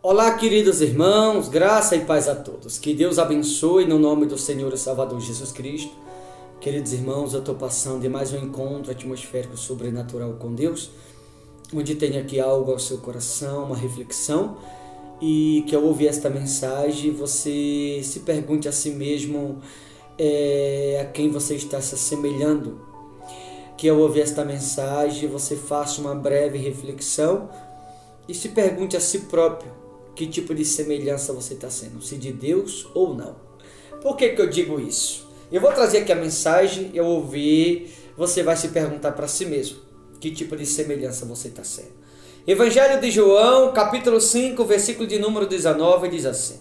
Olá, queridos irmãos, graça e paz a todos. Que Deus abençoe no nome do Senhor e Salvador Jesus Cristo. Queridos irmãos, eu estou passando de mais um encontro atmosférico sobrenatural com Deus, onde tem aqui algo ao seu coração, uma reflexão, e que ao ouvir esta mensagem você se pergunte a si mesmo a quem você está se assemelhando. Que ao ouvir esta mensagem você faça uma breve reflexão e se pergunte a si próprio que tipo de semelhança você está sendo, se de Deus ou não. Por que eu digo isso? Eu vou trazer aqui a mensagem, eu ouvir, você vai se perguntar para si mesmo que tipo de semelhança você está sendo. Evangelho de João, capítulo 5, versículo de número 19, diz assim: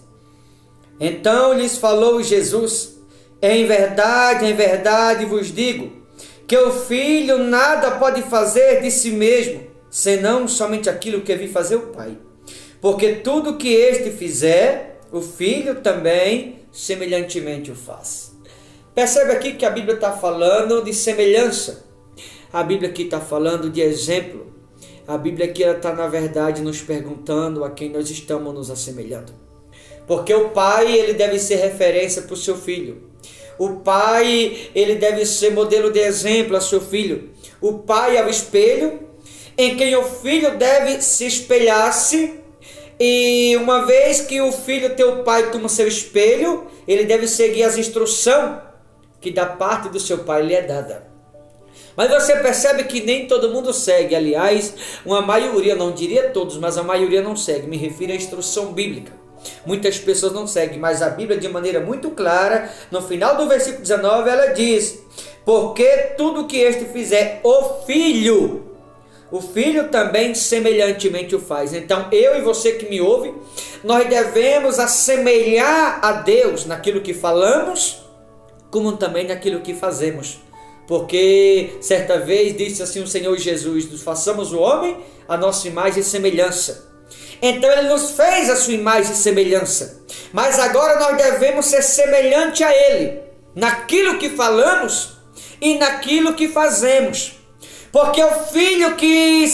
Então lhes falou Jesus: em verdade vos digo, que o Filho nada pode fazer de si mesmo, senão somente aquilo que vi fazer o Pai. Porque tudo que este fizer, o Filho também semelhantemente o faz. Percebe aqui que a Bíblia está falando de semelhança. A Bíblia aqui está falando de exemplo. A Bíblia aqui está, na verdade, nos perguntando a quem nós estamos nos assemelhando. Porque o Pai, ele deve ser referência para o seu Filho. O Pai, ele deve ser modelo de exemplo a seu Filho. O Pai é o espelho em quem o Filho deve se espelhar-se. E uma vez que o Filho tem o Pai como seu espelho, ele deve seguir as instruções que da parte do seu Pai lhe é dada. Mas você percebe que nem todo mundo segue. Aliás, uma maioria, não diria todos, mas a maioria não segue. Me refiro à instrução bíblica. Muitas pessoas não seguem, mas a Bíblia, de maneira muito clara, no final do versículo 19, ela diz: porque tudo que este fizer, o Filho também semelhantemente o faz. Então, eu e você que me ouve, nós devemos assemelhar a Deus naquilo que falamos, como também naquilo que fazemos. Porque certa vez disse assim o Senhor Jesus: nos façamos o homem a nossa imagem e semelhança. Então ele nos fez a sua imagem e semelhança. Mas agora nós devemos ser semelhante a ele, naquilo que falamos e naquilo que fazemos. Porque o Filho que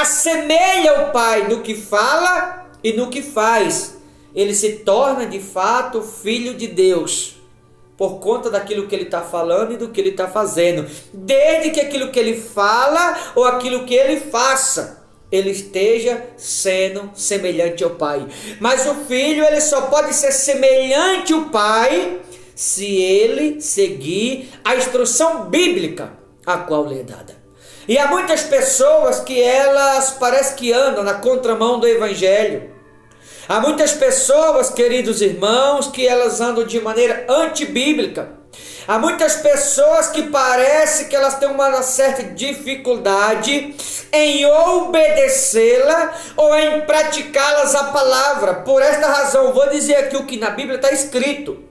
assemelha o Pai no que fala e no que faz, ele se torna de fato Filho de Deus, por conta daquilo que ele está falando e do que ele está fazendo. Desde que aquilo que ele fala ou aquilo que ele faça, ele esteja sendo semelhante ao Pai. Mas o Filho, ele só pode ser semelhante ao Pai se ele seguir a instrução bíblica a qual lhe é dada. E há muitas pessoas que elas parece que andam na contramão do Evangelho. Há muitas pessoas, queridos irmãos, que elas andam de maneira antibíblica. Há muitas pessoas que parece que elas têm uma certa dificuldade em obedecê-la ou em praticá-las a palavra. Por esta razão, vou dizer aqui o que na Bíblia está escrito.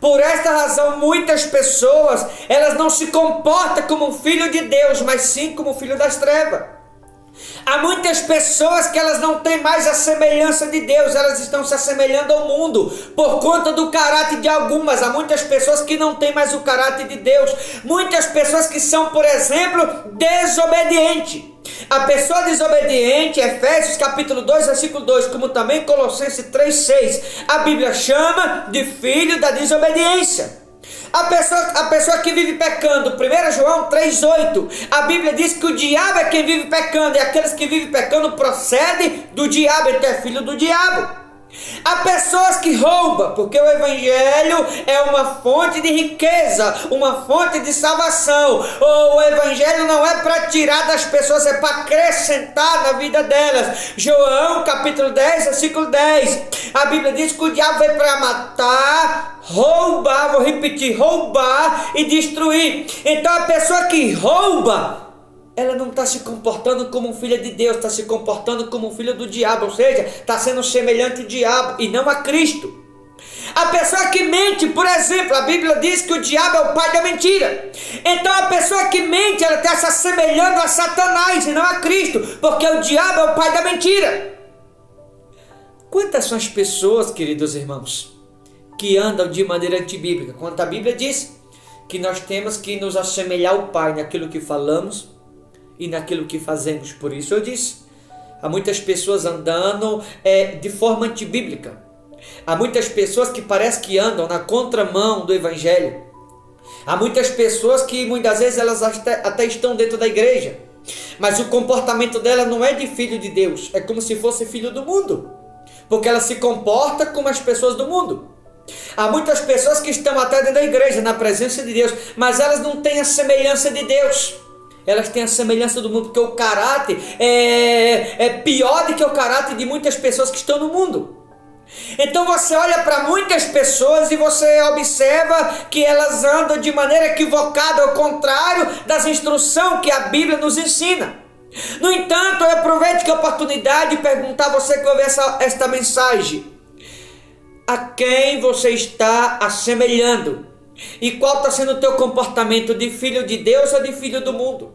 Por esta razão, muitas pessoas, elas não se comportam como um filho de Deus, mas sim como um filho das trevas. Há muitas pessoas que elas não têm mais a semelhança de Deus, elas estão se assemelhando ao mundo, por conta do caráter de algumas. Há muitas pessoas que não têm mais o caráter de Deus, muitas pessoas que são, por exemplo, desobedientes. A pessoa desobediente, Efésios capítulo 2, versículo 2, como também Colossenses 3, 6, a Bíblia chama de filho da desobediência. A pessoa que vive pecando, 1 João 3, 8, a Bíblia diz que o diabo é quem vive pecando, e aqueles que vivem pecando procedem do diabo, então é filho do diabo. Há pessoas que roubam, porque o Evangelho é uma fonte de riqueza, uma fonte de salvação. O Evangelho não é para tirar das pessoas, é para acrescentar na vida delas. João capítulo 10, versículo 10, a Bíblia diz que o diabo veio para matar, roubar, vou repetir, roubar e destruir. Então a pessoa que rouba, ela não está se comportando como um filho de Deus, está se comportando como um filho do diabo, ou seja, está sendo semelhante ao diabo e não a Cristo. A pessoa que mente, por exemplo, a Bíblia diz que o diabo é o pai da mentira. Então a pessoa que mente, ela está se assemelhando a Satanás e não a Cristo, porque o diabo é o pai da mentira. Quantas são as pessoas, queridos irmãos, que andam de maneira antibíblica? Quando a Bíblia diz que nós temos que nos assemelhar ao Pai naquilo que falamos e naquilo que fazemos. Por isso eu disse, Há muitas pessoas andando de forma antibíblica. Há muitas pessoas que parece que andam na contramão do Evangelho. Há muitas pessoas que muitas vezes elas até estão dentro da igreja, mas o comportamento dela não é de filho de Deus, é como se fosse filho do mundo, porque ela se comporta como as pessoas do mundo. Há muitas pessoas que estão até dentro da igreja, na presença de Deus, mas elas não têm a semelhança de Deus. Elas têm a semelhança do mundo, porque o caráter é pior do que o caráter de muitas pessoas que estão no mundo. Então você olha para muitas pessoas e você observa que elas andam de maneira equivocada, ao contrário das instruções que a Bíblia nos ensina. No entanto, eu aproveito a oportunidade de perguntar a você que ouve esta mensagem: a quem você está assemelhando? E qual está sendo o teu comportamento, de filho de Deus ou de filho do mundo?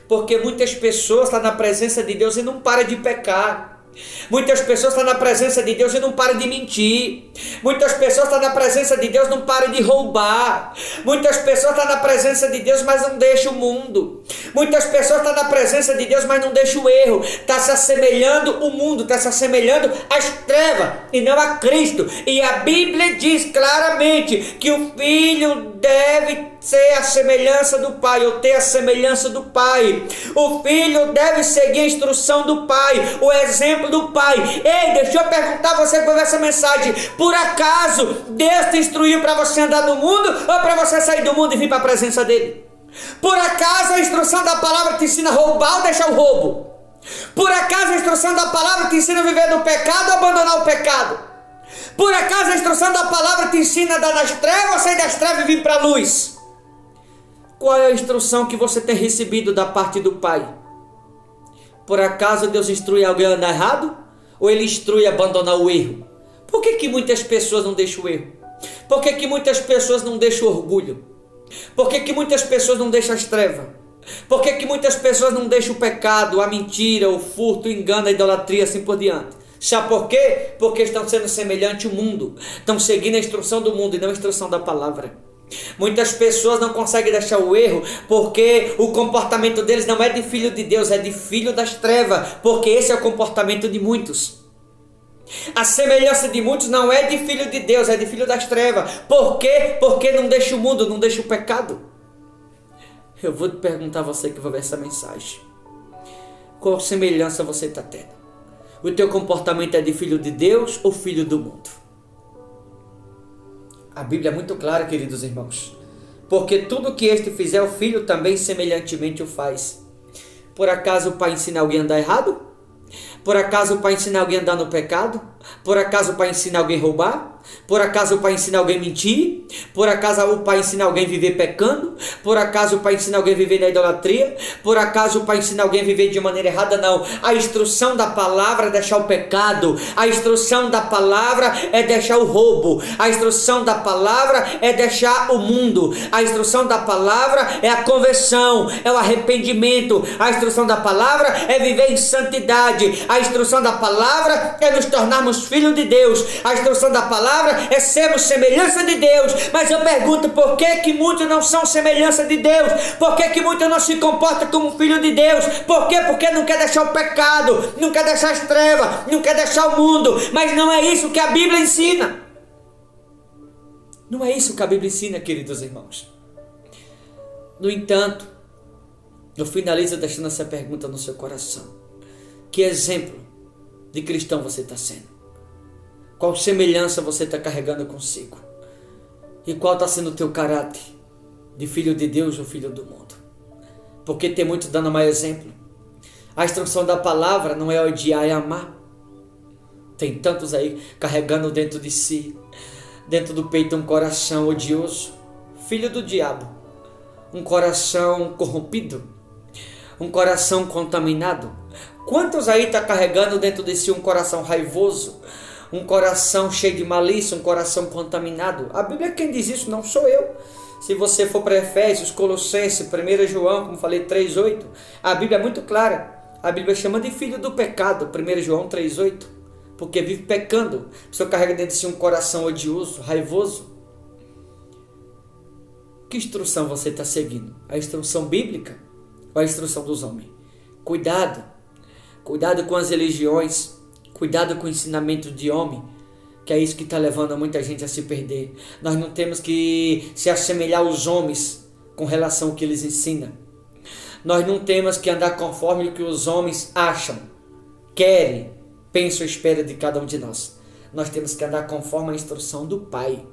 Porque muitas pessoas estão na presença de Deus e não param de pecar. Muitas pessoas estão na presença de Deus e não param de mentir. Muitas pessoas estão na presença de Deus e não param de roubar. Muitas pessoas estão na presença de Deus, mas não deixam o mundo. Muitas pessoas estão na presença de Deus, mas não deixam o erro. Está se assemelhando o mundo, está se assemelhando às trevas e não a Cristo. E a Bíblia diz claramente que o filho deve ser a semelhança do pai, ou ter a semelhança do pai. O filho deve seguir a instrução do pai, o exemplo do pai. Ei, deixa eu perguntar a você por essa mensagem: por acaso Deus te instruiu para você andar no mundo, ou para você sair do mundo e vir para a presença dele? Por acaso a instrução da palavra te ensina a roubar ou deixar o roubo? Por acaso a instrução da palavra te ensina a viver no pecado ou abandonar o pecado? Por acaso a instrução da palavra te ensina a andar nas trevas ou sair das trevas e vir para a luz? Qual é a instrução que você tem recebido da parte do Pai? Por acaso Deus instrui alguém a andar errado? Ou Ele instrui a abandonar o erro? Por que muitas pessoas não deixam o erro? Por que muitas pessoas não deixam o orgulho? Por que muitas pessoas não deixam as trevas? Por que muitas pessoas não deixam o pecado, a mentira, o furto, o engano, a idolatria, assim por diante? Sabe por quê? Porque estão sendo semelhantes ao mundo. Estão seguindo a instrução do mundo e não a instrução da palavra. Muitas pessoas não conseguem deixar o erro porque o comportamento deles não é de filho de Deus, é de filho das trevas, porque esse é o comportamento de muitos. A semelhança de muitos não é de filho de Deus, é de filho das trevas. Por quê? Porque não deixa o mundo, não deixa o pecado. Eu vou te perguntar a você que vai ver essa mensagem: qual semelhança você está tendo? O teu comportamento é de filho de Deus ou filho do mundo? A Bíblia é muito clara, queridos irmãos. Porque tudo que este fizer, o filho também semelhantemente o faz. Por acaso o pai ensina alguém a andar errado? Por acaso o pai ensina alguém a andar no pecado? Por acaso o pai ensina alguém a roubar? Por acaso o pai ensina alguém a mentir? Por acaso o pai ensina alguém a viver pecando? Por acaso o pai ensina alguém a viver na idolatria? Por acaso o pai ensina alguém a viver de maneira errada? Não. A instrução da palavra é deixar o pecado. A instrução da palavra é deixar o roubo. A instrução da palavra é deixar o mundo. A instrução da palavra é a conversão, é o arrependimento. A instrução da palavra é viver em santidade. A instrução da palavra é nos tornarmos filhos de Deus. A instrução da palavra é sermos semelhança de Deus. Mas eu pergunto: por que muitos não são semelhança de Deus? Por que muitos não se comportam como filho de Deus? Por quê? Porque não quer deixar o pecado, não quer deixar as trevas, não quer deixar o mundo. Mas não é isso que a Bíblia ensina. Não é isso que a Bíblia ensina, queridos irmãos. No entanto, eu finalizo deixando essa pergunta no seu coração: que exemplo de cristão você está sendo? Qual semelhança você está carregando consigo? E qual está sendo o teu caráter? De filho de Deus ou filho do mundo? Porque tem muitos dando mau exemplo. A instrução da palavra não é odiar, é amar. Tem tantos aí carregando dentro de si, dentro do peito, um coração odioso, filho do diabo. Um coração corrompido, um coração contaminado. Quantos aí está carregando dentro de si um coração raivoso, um coração cheio de malícia, um coração contaminado? A Bíblia é quem diz isso, não sou eu. Se você for para Efésios, Colossenses, 1 João, como falei, 3,8, a Bíblia é muito clara. A Bíblia chama de filho do pecado, 1 João 3,8, porque vive pecando. A pessoa carrega dentro de si um coração odioso, raivoso. Que instrução você está seguindo? A instrução bíblica ou a instrução dos homens? Cuidado, Cuidado com as religiões, cuidado com o ensinamento de homem, que é isso que está levando muita gente a se perder. Nós não temos que se assemelhar aos homens com relação ao que eles ensinam. Nós não temos que andar conforme o que os homens acham, querem, pensam ou esperam de cada um de nós. Nós temos que andar conforme a instrução do Pai.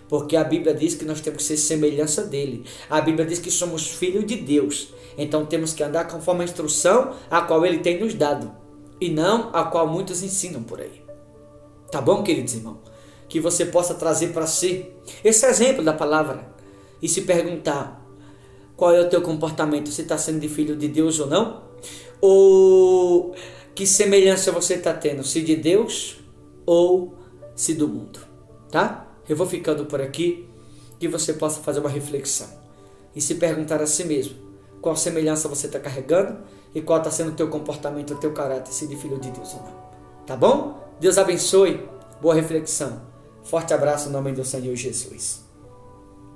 Porque a Bíblia diz que nós temos que ser semelhança dele. A Bíblia diz que somos filhos de Deus. Então temos que andar conforme a instrução a qual ele tem nos dado. E não a qual muitos ensinam por aí. Tá bom, queridos irmãos? Que você possa trazer para si esse exemplo da palavra. E se perguntar, qual é o teu comportamento? Você está sendo de filho de Deus ou não? Ou que semelhança você está tendo? Se de Deus ou se do mundo? Tá? Eu vou ficando por aqui, que você possa fazer uma reflexão e se perguntar a si mesmo, qual semelhança você está carregando e qual está sendo o teu comportamento, o teu caráter, se de filho de Deus ou não. Tá bom? Deus abençoe, boa reflexão. Forte abraço em nome do Senhor Jesus.